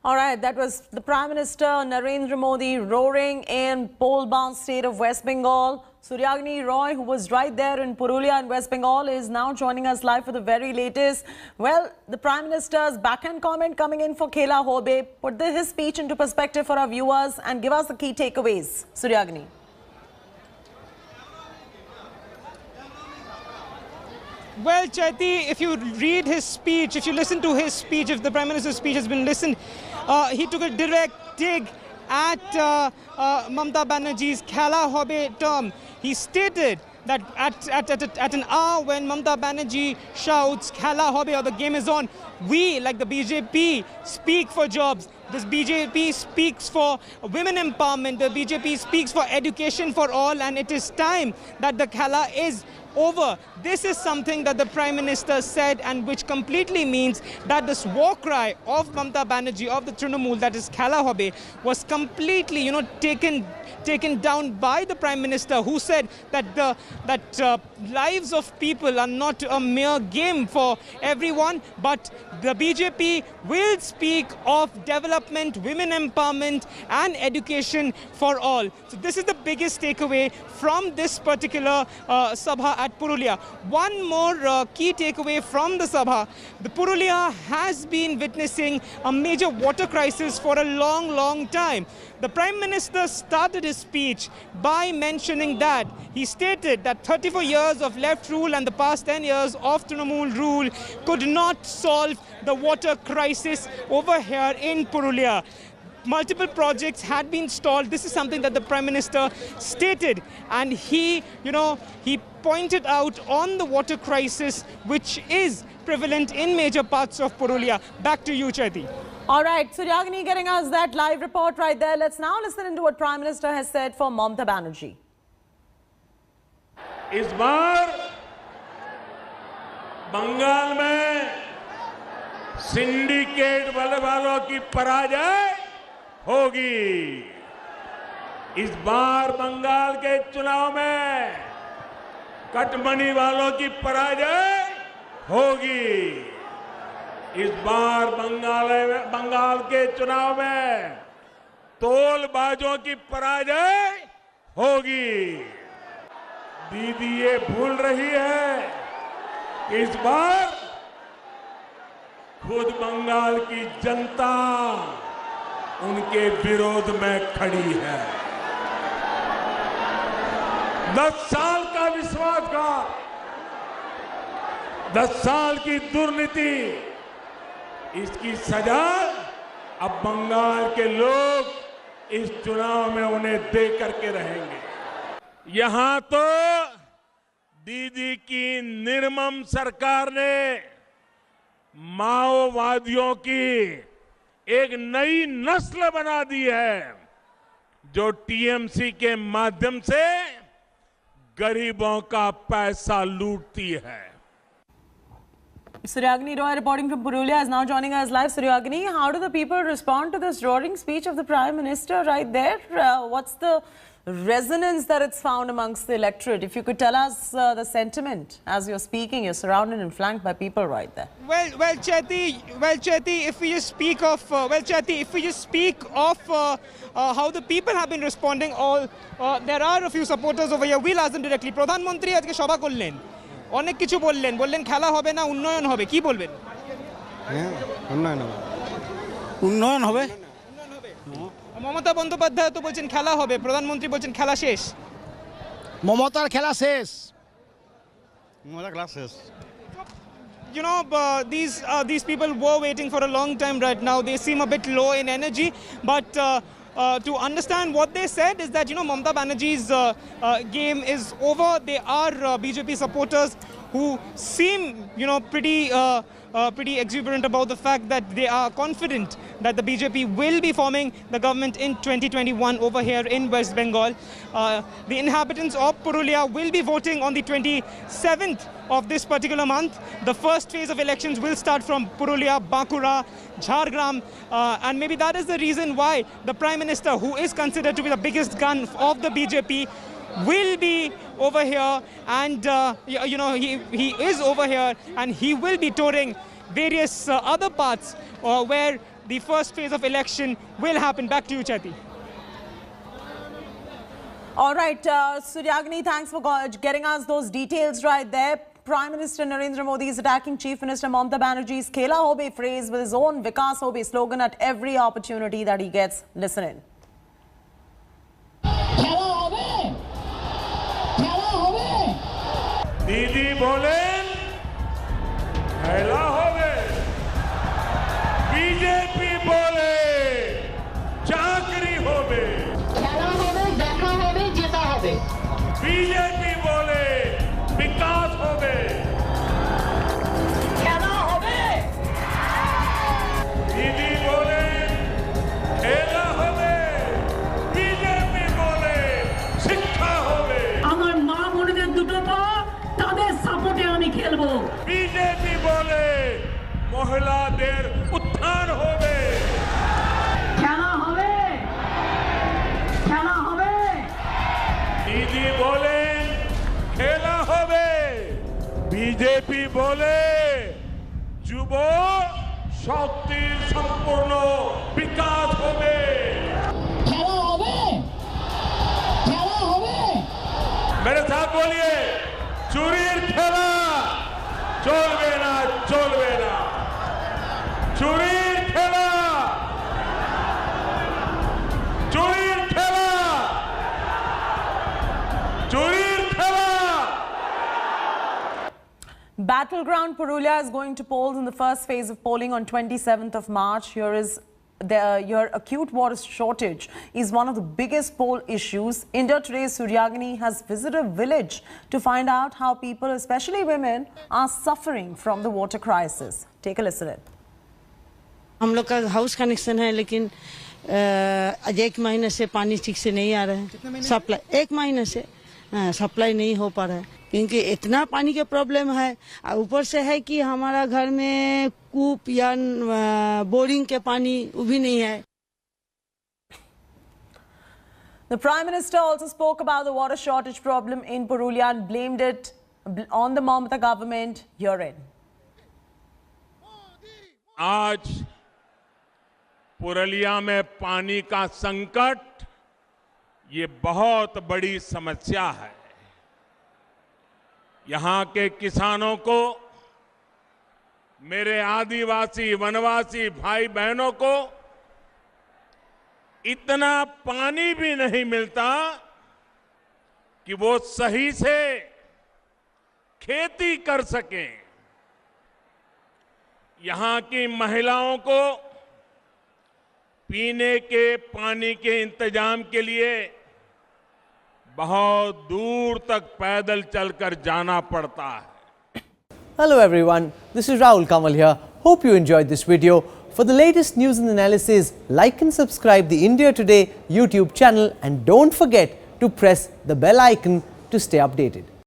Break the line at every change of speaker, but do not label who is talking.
All right, that was the Prime Minister Narendra Modi roaring in Polban state of West Bengal. Suryagini Roy, who was right there in Purulia in West Bengal, is now joining us live for the very latest. Well, the Prime Minister's backhand comment coming in for Khela Hobe. Put his speech into perspective for our viewers and give us the key takeaways. Suryagini.
Well, Chaiti, if you read his speech, if you listen to his speech, if the Prime Minister's speech has been listened, he took a direct dig at Mamata Banerjee's Khela Hobe term. He stated that at an hour when Mamata Banerjee shouts Khela Hobe or the game is on, we, like the BJP, speak for jobs. This BJP speaks for women empowerment. The BJP speaks for education for all, and it is time that the Khela is over. This is something that the Prime Minister said, and which completely means that this war cry of Mamata Banerjee, of the Trinamool, that is Khela Hobe, was completely, taken down by the Prime Minister, who said that lives of people are not a mere game for everyone, but the BJP will speak of development, women empowerment and education for all. So this is the biggest takeaway from this particular Sabha at Purulia. One more key takeaway from the Sabha. The Purulia has been witnessing a major water crisis for a long time. The Prime Minister started his speech by mentioning that. He stated that 34 years of left rule and the past 10 years of Trinamool rule could not solve the water crisis over here in Purulia. Multiple projects had been stalled. This is something that the Prime Minister stated, and he pointed out on the water crisis which is prevalent in major parts of Purulia. Back to you, Chaiti.
All right, Suryagini getting us that live report right there. Let's now listen into what Prime Minister has said for Mamata Banerjee.
इस बार बंगाल में syndicate वालों की पराजय होगी। इस बार बंगाल के चुनाव में कटमनी वालों की पराजय होगी। इस बार बंगाल के चुनाव में तोलबाजों की पराजय होगी। दीदी ये भूल रही है कि इस बार खुद बंगाल की जनता उनके विरोध में खड़ी है। 10 साल का विश्वासघात, 10 साल की दुर्नीति, इसकी सजा अब बंगाल के लोग इस चुनाव में उन्हें दे करके रहेंगे। यहां तो दीदी की निर्मम सरकार ने माओवादियों की एक नई नस्ल बना दी है, जो टीएमसी के माध्यम से गरीबों का पैसा लूटती है।
Suryagini Roy reporting from Purulia is now joining us live. Suryagini, how do the people respond to this roaring speech of the Prime Minister right there? What's the resonance that it's found amongst the electorate? If you could tell us the sentiment as you're speaking, you're surrounded and flanked by people right there.
Well, Chaiti, if we just speak of, how the people have been responding, there are a few supporters over here. We'll ask them directly. Pradhan Mantri আজকে সভা করলেন, অনেক কিছু বললেন খেলা হবে না, উন্নয়ন হবে, কি বলবেন?
হ্যাঁ, উন্নয়ন হবে।
মমতা বন্দ্যোপাধ্যায় তো বলছেন খেলা হবে, প্রধানমন্ত্রী বলছেন খেলা শেষ।
মমতার খেলা শেষ। মমতার খেলা শেষ।
These people were waiting for a long time right now. They seem a bit low in energy, but to understand what they said is that, Mamata Banerjee's game is over. They are BJP supporters who seem, pretty exuberant about the fact that they are confident that the BJP will be forming the government in 2021 over here in West Bengal. The inhabitants of Purulia will be voting on the 27th of this particular month. The first phase of elections will start from Purulia, Bankura, Jhargram, and maybe that is the reason why the Prime Minister, who is considered to be the biggest gun of the BJP, will be over here, and he is over here, and he will be touring various other parts where the first phase of election will happen. Back to you, Chaiti.
All right, Suryagini, thanks for getting us those details right there. Prime Minister Narendra Modi is attacking Chief Minister Mamata Banerjee's Khela Hobe phrase with his own Vikas Hobe slogan at every opportunity that he gets. Listen in.
दीदी बोले खेला होवे, BJP बोले चाकरी होवे,
खेला होवे, देखा होवे, जीता होवे,
बीजेपी बोले विकास होवे,
खेला होवे,
दीदी बोले खेला होवे, बीजेपी बोले शिक्षा होवे,
আমার মা বোনদের দুটো পা তাদের সাপোর্টে আমি খেলবো
बीजेपी बोले महिलाদের उत्थान होवे,
খেলা হবে খেলা হবে
दीदी बोले खेला होवे, बीजेपी बोले যুব শক্তির সম্পূর্ণ বিকাশ হবে,
খেলা হবে খেলা হবে
मेरे साथ बोलिए চুরির খেলা চলবে না, চলবে না, চুরির খেলা, চুরির খেলা, চুরির খেলা।
Battleground Purulia is going to polls in the first phase of polling on 27th of March. Your acute water shortage is one of the biggest poll issues. India Today's Suryagini has visited a village to find out how people, especially women, are suffering from the water crisis. Take a listen in.
हम लोग का house connection है, लेकिन आज 1 महीने से पानी ठीक से नहीं आ रहा है। सप्लाई 1 महीने से सप्लाई नहीं हो पा रहा है, क्योंकि इतना पानी के प्रॉब्लम है। ऊपर से है कि हमारा घर में कूप या बोरिंग के पानी वो भी नहीं है।
The Prime Minister also spoke about the water shortage problem in Purulia and blamed it on the Mamata government. Herein.
आज पुरुलिया में पानी का संकट ये बहुत बड़ी समस्या है। यहाँ के किसानों को, मेरे आदिवासी वनवासी भाई बहनों को इतना पानी भी नहीं मिलता कि वो सही से खेती कर सकें। यहाँ की महिलाओं को पीने के पानी के इंतजाम के लिए बहुत दूर तक पैदल चलकर जाना पड़ता है।
Hello everyone, this is Rahul Kamal here. Hope you enjoyed this video. For the latest news and analysis, like and subscribe the India Today YouTube channel and don't forget to press the bell icon to stay updated.